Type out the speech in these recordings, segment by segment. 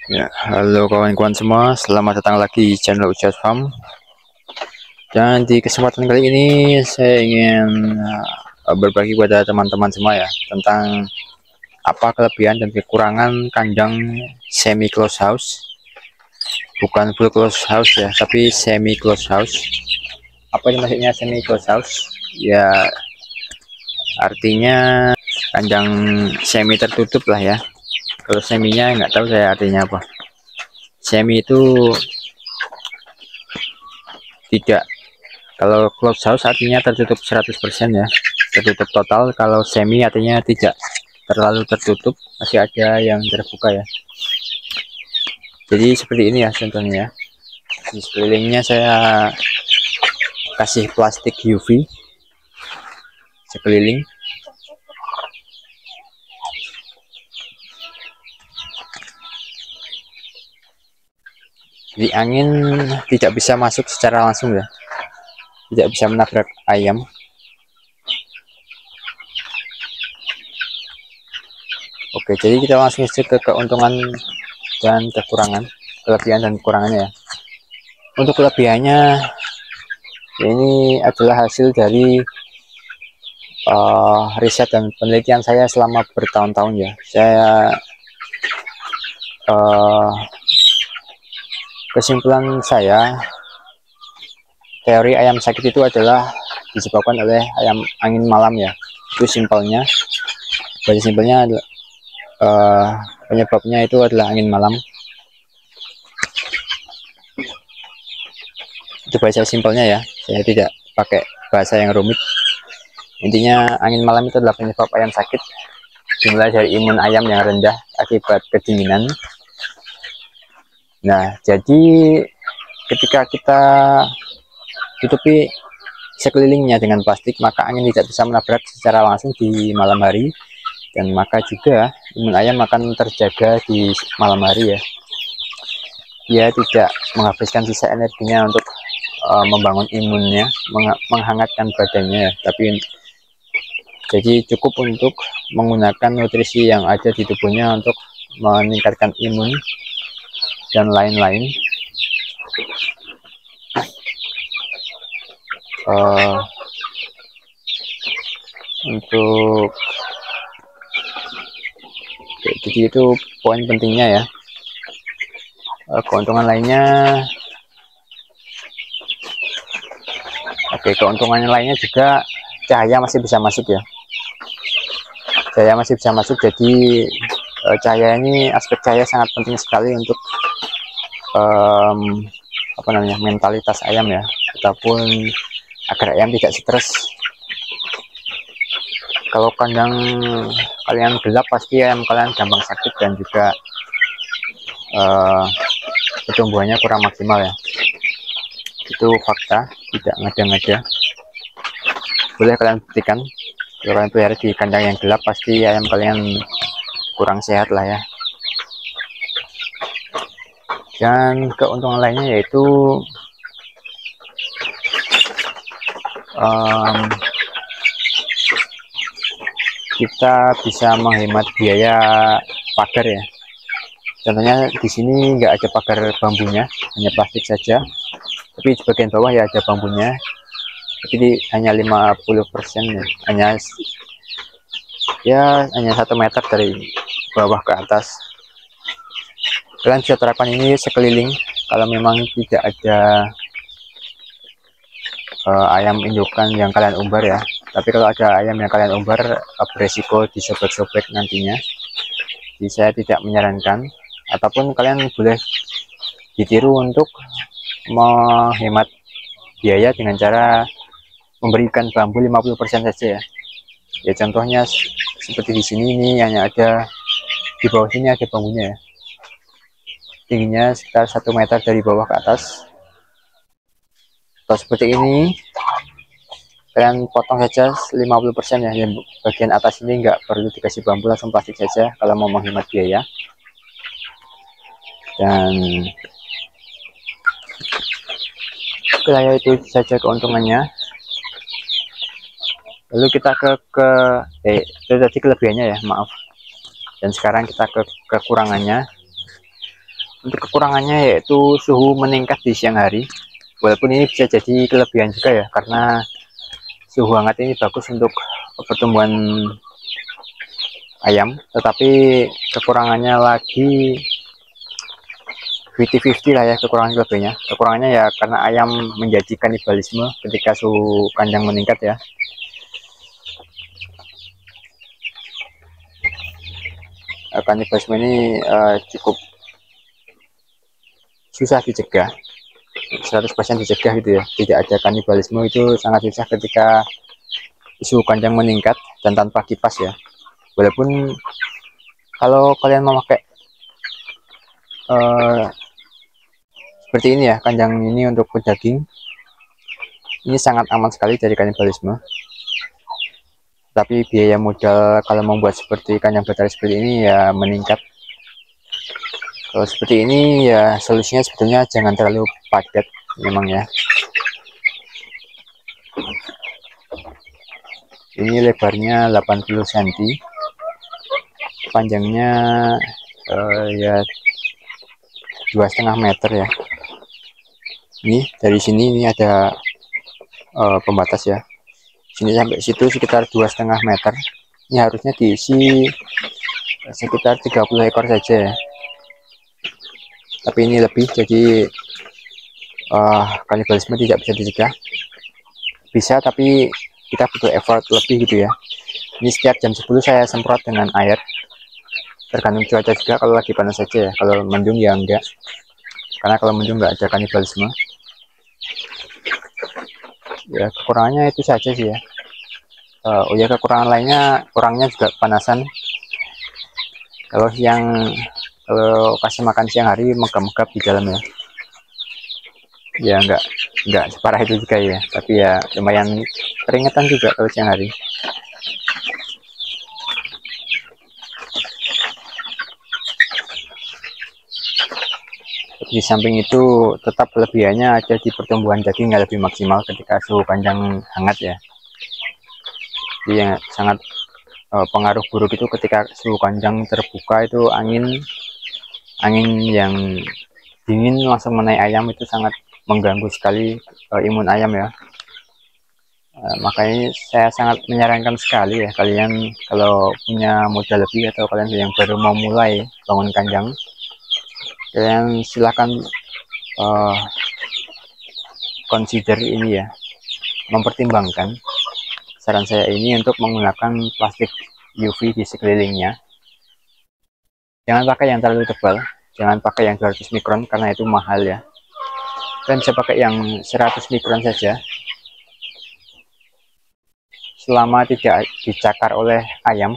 Ya, halo kawan-kawan semua, selamat datang lagi di channel Ujas Farm. Dan di kesempatan kali ini saya ingin berbagi kepada teman-teman semua ya tentang apa kelebihan dan kekurangan kandang semi close house. Bukan full close house ya, tapi semi close house. Apa itu maksudnya semi close house? Ya, artinya kandang semi tertutup lah ya. Kalau seminya nggak tahu saya artinya apa. Semi itu tidak, kalau closed house artinya tertutup 100% ya, tertutup total. Kalau semi artinya tidak terlalu tertutup, masih ada yang terbuka ya. Jadi seperti ini ya contohnya ya. Di sekelilingnya saya kasih plastik UV sekeliling. Jadi angin tidak bisa masuk secara langsung ya, tidak bisa menabrak ayam. Oke, jadi kita langsung ke keuntungan dan kekurangan, kelebihan dan kekurangannya ya. Untuk kelebihannya, ini adalah hasil dari riset dan penelitian saya selama bertahun-tahun ya. Saya kesimpulan saya, teori ayam sakit itu adalah disebabkan oleh ayam angin malam ya. Itu simpelnya, bahasa simpelnya adalah penyebabnya itu adalah angin malam. Itu bahasa simpelnya ya, saya tidak pakai bahasa yang rumit. Intinya angin malam itu adalah penyebab ayam sakit, dimulai dari imun ayam yang rendah akibat kedinginan. Nah, jadi ketika kita tutupi sekelilingnya dengan plastik, maka angin tidak bisa menabrak secara langsung di malam hari, dan maka juga imun ayam akan terjaga di malam hari ya. Dia tidak menghabiskan sisa energinya untuk membangun imunnya, menghangatkan badannya, tapi jadi cukup untuk menggunakan nutrisi yang ada di tubuhnya untuk meningkatkan imun dan lain-lain. Untuk jadi itu poin pentingnya ya. Keuntungan lainnya, keuntungannya lainnya juga cahaya masih bisa masuk ya. Cahaya masih bisa masuk, jadi cahaya ini, aspek cahaya sangat penting sekali untuk mentalitas ayam ya, ataupun agar ayam tidak stres. Kalau kandang kalian gelap, pasti ayam kalian gampang sakit dan juga pertumbuhannya kurang maksimal ya. Itu fakta, tidak ngada-ngada. Boleh kalian buktikan, kalau kalian pelihara di kandang yang gelap, pasti ayam kalian kurang sehat lah ya. Dan keuntungan lainnya yaitu kita bisa menghemat biaya pagar ya. Contohnya di sini nggak ada pagar bambunya, hanya plastik saja. Tapi di bagian bawah ya ada bambunya. Jadi hanya 50% ya, hanya 1 meter dari bawah ke atas. Kalian bisa terapkan ini sekeliling kalau memang tidak ada ayam indukan yang kalian umbar ya. Tapi kalau ada ayam yang kalian umbar, beresiko disobek-sobek nantinya. Jadi saya tidak menyarankan, ataupun kalian boleh ditiru untuk menghemat biaya dengan cara memberikan bambu 50% saja ya. Ya contohnya seperti di sini, ini hanya ada di bawah sini ada bambunya ya. Tingginya sekitar 1 meter dari bawah ke atas. Atau seperti ini, kalian potong saja 50% ya. Yang bagian atas ini nggak perlu dikasih bambu, langsung plastik saja kalau mau menghemat biaya. Dan kayak itu saja keuntungannya. Lalu kita itu tadi kelebihannya ya, maaf. Dan sekarang kita ke kekurangannya. Untuk kekurangannya yaitu suhu meningkat di siang hari. Walaupun ini bisa jadi kelebihan juga ya, karena suhu hangat ini bagus untuk pertumbuhan ayam, tetapi kekurangannya lagi 50-50 lah ya, kekurangan kelebihannya. Kekurangannya ya karena ayam menjadi kanibalisme ketika suhu kandang meningkat ya. Kanibalisme ini cukup susah dicegah, 100% dicegah gitu ya. Tidak ada kanibalisme itu sangat susah ketika suhu kandang meningkat dan tanpa kipas ya. Walaupun kalau kalian memakai seperti ini ya, kandang ini untuk pedaging, ini sangat aman sekali dari kanibalisme. Tapi biaya modal kalau membuat seperti kandang batari seperti ini ya meningkat. Kalau seperti ini ya solusinya sebetulnya jangan terlalu padat memang ya. Ini lebarnya 80 cm, panjangnya ya 2,5 meter ya. Ini dari sini ini ada pembatas ya. Sini sampai situ sekitar 2,5 meter. Ini harusnya diisi sekitar 30 ekor saja ya. Tapi ini lebih, jadi kanibalisme tidak bisa dicegah. Bisa, tapi kita butuh effort lebih gitu ya. Ini setiap jam 10 saya semprot dengan air. Tergantung cuaca juga, kalau lagi panas saja ya. Kalau mendung ya enggak. Karena kalau mendung enggak ada kanibalisme. Ya kekurangannya itu saja sih ya. Oh ya, kekurangan lainnya, kurangnya juga kepanasan. Kalau kasih makan siang hari megap-megap di dalam ya. Ya enggak separah itu juga ya, tapi ya lumayan keringetan juga kalau siang hari. Di samping itu tetap kelebihannya ada di pertumbuhan daging yang lebih maksimal ketika suhu kandang hangat ya. Jadi yang sangat pengaruh buruk itu ketika suhu kandang terbuka, itu angin yang dingin langsung menaik ayam, itu sangat mengganggu sekali imun ayam ya. Makanya saya sangat menyarankan sekali ya, kalian kalau punya modal lebih atau kalian yang baru mau mulai bangun kandang, kalian silahkan consider ini ya, mempertimbangkan saran saya ini untuk menggunakan plastik UV di sekelilingnya. Jangan pakai yang terlalu tebal, jangan pakai yang 200 mikron karena itu mahal ya. Kalian bisa pakai yang 100 mikron saja. Selama tidak dicakar oleh ayam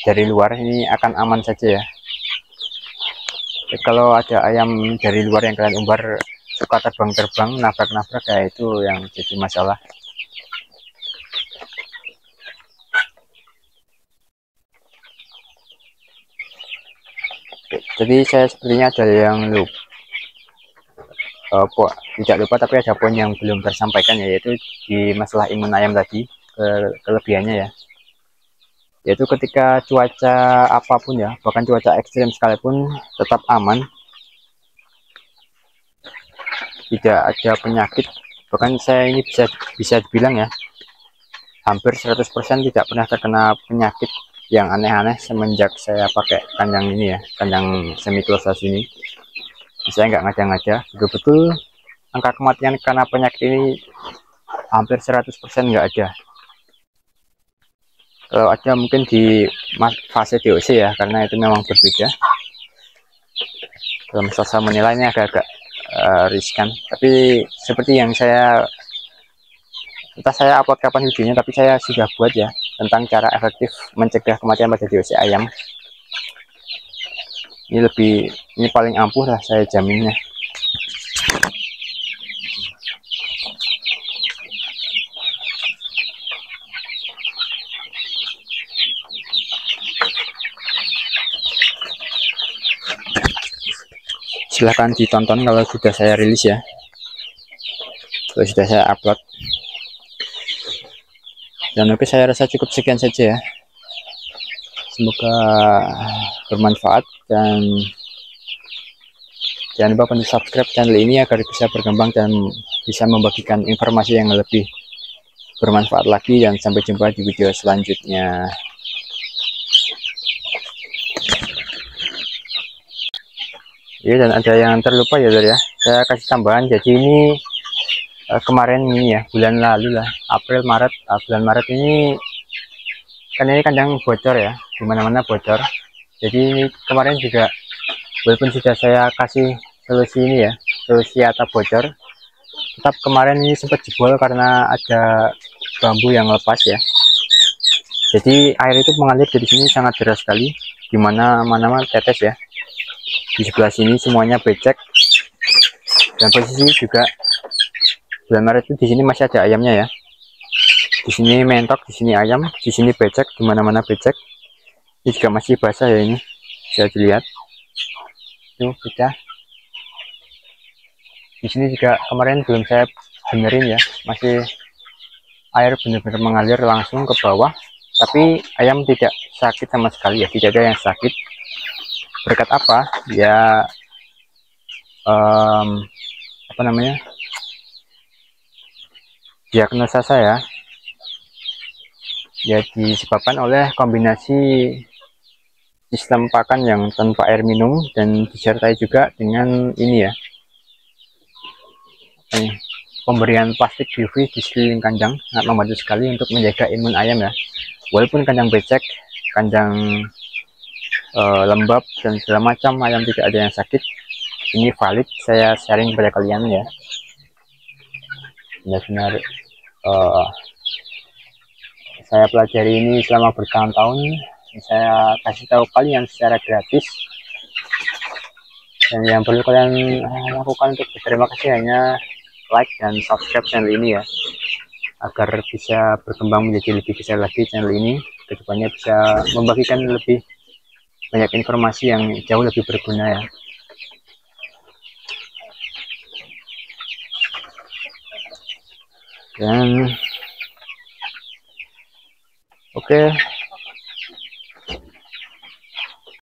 dari luar, ini akan aman saja ya. Kalau ada ayam dari luar yang kalian umbar suka terbang-terbang, nabrak-nabrak, ya itu yang jadi masalah. Jadi saya sepertinya ada yang tidak lupa, tapi ada poin yang belum tersampaikan, yaitu di masalah imun ayam tadi, kelebihannya ya, yaitu ketika cuaca apapun ya, bahkan cuaca ekstrim sekalipun tetap aman, tidak ada penyakit. Bahkan saya ini bisa dibilang ya, hampir 100% tidak pernah terkena penyakit yang aneh-aneh semenjak saya pakai kandang ini ya, kandang semi closed house ini. Saya nggak ngada-ngada, betul-betul angka kematian karena penyakit ini hampir 100% nggak ada. Kalau ada mungkin di fase DOC ya, karena itu memang berbeda. Dalam sosial menilainya agak-agak riskan, tapi seperti yang entah saya upload kapan videonya, tapi saya sudah buat ya tentang cara efektif mencegah kematian pada DOC ayam. Ini paling ampuh lah, saya jaminnya. Silahkan ditonton kalau sudah saya rilis ya, kalau sudah saya upload. Dan oke, saya rasa cukup sekian saja ya. Semoga bermanfaat, dan jangan lupa untuk subscribe channel ini agar bisa berkembang dan bisa membagikan informasi yang lebih bermanfaat lagi. Dan sampai jumpa di video selanjutnya. Ya, dan ada yang terlupa ya ya, saya kasih tambahan. Jadi ini kemarin ini ya, bulan lalu lah, April Maret, bulan Maret ini kan ini kandang bocor ya, dimana-mana bocor. Jadi ini kemarin juga, walaupun sudah saya kasih solusi ini ya, solusi atap bocor, tetap kemarin ini sempat jebol karena ada bambu yang lepas ya. Jadi air itu mengalir dari sini sangat deras sekali, dimana mana-mana tetes ya. Di sebelah sini semuanya becek, dan posisi juga bulan Maret itu di sini masih ada ayamnya ya. Di sini mentok, di sini ayam, di sini becek, dimana-mana becek. Ini juga masih basah ya, ini bisa dilihat. Tuh pecah. Di sini juga kemarin belum saya benerin ya, masih air benar-benar mengalir langsung ke bawah. Tapi ayam tidak sakit sama sekali ya, tidak ada yang sakit. Berkat apa? Ya apa namanya? Diagnosa saya ya disebabkan oleh kombinasi sistem pakan yang tanpa air minum, dan disertai juga dengan ini ya, pemberian plastik UV di sekeliling kandang sangat membantu sekali untuk menjaga imun ayam ya. Walaupun kandang becek, kandang lembab dan segala macam, ayam tidak ada yang sakit. Ini valid, saya sharing kepada kalian ya. Benar-benar saya pelajari ini selama bertahun-tahun. Saya kasih tahu kalian secara gratis, dan yang perlu kalian lakukan untuk berterima kasih hanya like dan subscribe channel ini ya, agar bisa berkembang menjadi lebih besar lagi channel ini. Kedepannya bisa membagikan lebih banyak informasi yang jauh lebih berguna ya. Dan oke,